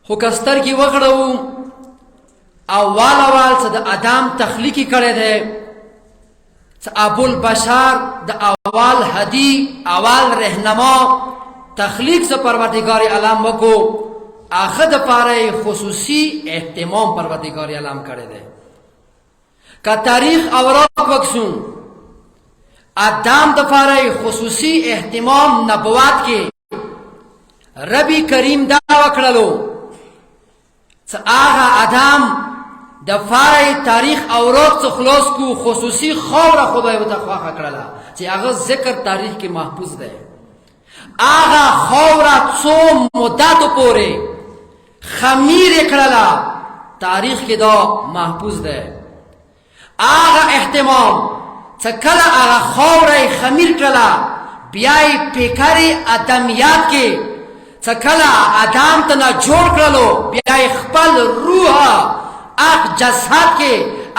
خو کستر کی وکړو اول څه د ادم تخلیقی کړی دی، څه ابو البشر د اول هدی اول رهنما تخلیق سے پروردگار عالم وکو اخد پاره خصوصی اهتمام پروردگار عالم کړی دی. کا تاریخ اوراق وکسون ادم د پاره خصوصی اهتمام نبوت کې ربی کریم دا وکړلو څه هغه ادم د پاره تاریخ اوراق څخه خلاص کو خصوصی خوره خدای وته خواخه کړله چې هغه ذکر تاریخ کې محفوظ ده. آغا خورا څو مدت پورې خمیر کړلا تاریخ کې دا محفوظ ده. آغا اهتمام چې کله آغا خورا خمیر کړلا بیاي پیکاري ادمیات کې چې کله ادم ته نه جوړ کړلو بیاي خپل روح اخ جسد کې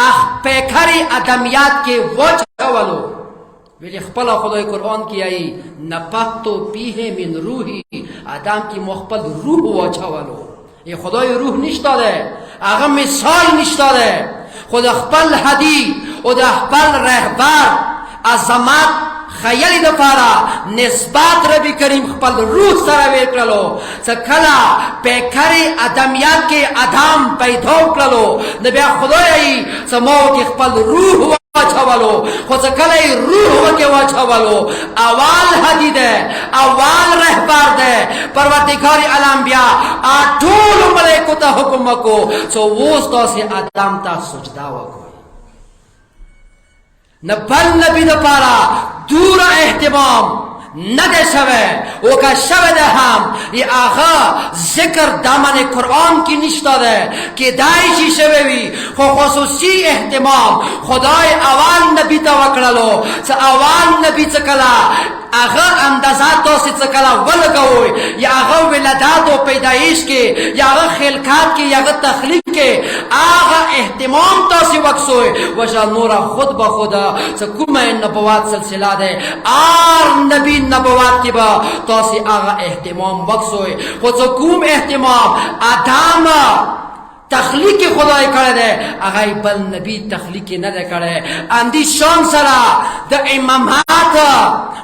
اخ پیکاري ادمیات کې وچولو ویلی خپل خدای قرآن کی آئی نپختو پیه من روحی آدم کی مخپل روح واچولو. یہ خدای روح نشتا ده، آغا مثال نشتا ده. خدا خپل هدی و ده خپل رهبر عظمت خیلی دفارا نسبت ربی کریم خپل روح سره وکړلو څه کله پیکري ادمیات کې ادم پیدا کړلو نو بیا خدای څه موت خپل روح واچولو خو څه کله روح وکي واچولو اول هدی ده اول رهبر ده پروردگار عالم بیا ټول ملائکو ته حکم وکړو څو اوس تاسو ادم ته سجدا وکړو. نبل نبی دا پارا دور احتمام نده شوه او که شوه ده هم ای آغا ذکر دامن قرآن کی نشتا ده که دایشی شوه وی خو خصوصی احتمام خدای اول نبی تا وکرلو چه اول نبی چکلا آغا اندازات تاسی چکلا ولگوی یا آغا ولادات و پیدایش کے یا آغا خلقات کے یا آغا تخلیق کے آغا احتمام تاسی وکسوی وجہ نورا خود بخودا چکوم نبوات سلسلہ دے آر نبی نبوات کی با تاسی آغا احتمام وکسوی خود چکوم احتمام آدم تخلیق خدای کرده ده آغای بل نبی تخلیق نده کرده اندی شان سرا ده امامات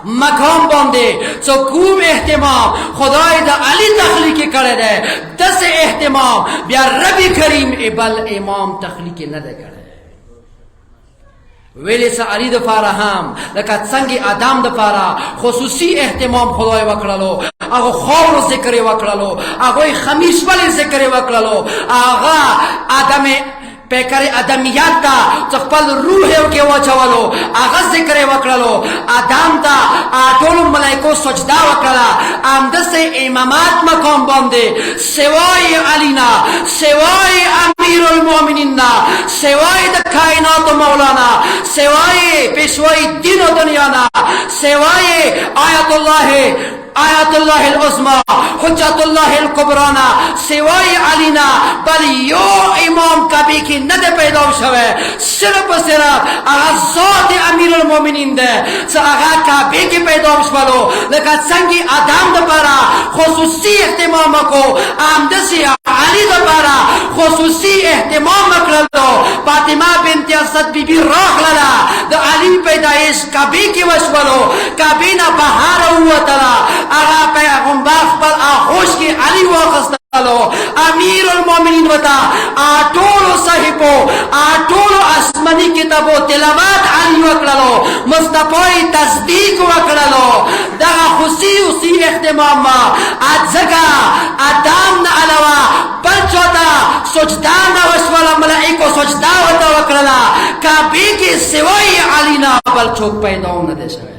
مقام بانده سو کوم احتمام خدای ده علی تخلیق کرده ده دس احتمام بیا ربی کریم بل امام تخلیق نده کرده ویلی سا علی دفارا هم لکه سنگی آدم دفارا خصوصی احتمام خدای وکرلو آغا خور ذکر وکرلو آغای خمیش ولی ذکر وکرلو آغا آدم پیکر ادمیات تا چخپل روح کے وچولو آغا ذکر وکرلو آدم تا آٹول ملائکو سجدہ وکرلا آمدس امامات مقام باندے سوائی علینا سوائی امیر المومنین سوائی دا کائنات مولانا سوائی پیشوائی دین و دنیانا سوائی آیت اللہ العظمى حجت اللہ الکبرانا سوائی علینا بل یو امام کبھی کی ند پیدا شوے صرف آغا ذات امیر المومنین دے آغا کبھی کی پیدا شوالو لیکن سنگی آدم دپارا خصوصی احتمام کو آمدسی علی دپارا خصوصی احتمام کرلو فاطمہ بنت اسد بی بی راخ للا دا علی پیدایش کبھی کی وشوالو کبھی نہ بہار ہوا تلا آغا پیغمبر پر آخوش کی علی واقستالو امیر المومنین وطا آٹولو صحیبو آٹولو اسمانی کتابو تلاوات علی وکرلو مصطفی تصدیق وکرلو دا خوشی اسی اختمام آجزگا آدام نا علاوہ بلچوتا سجدان وشوالا ملائکو سجدہ وطا وکرلا کبھی کی سوائی علی نا بلچوک پیداؤں ندے شوئے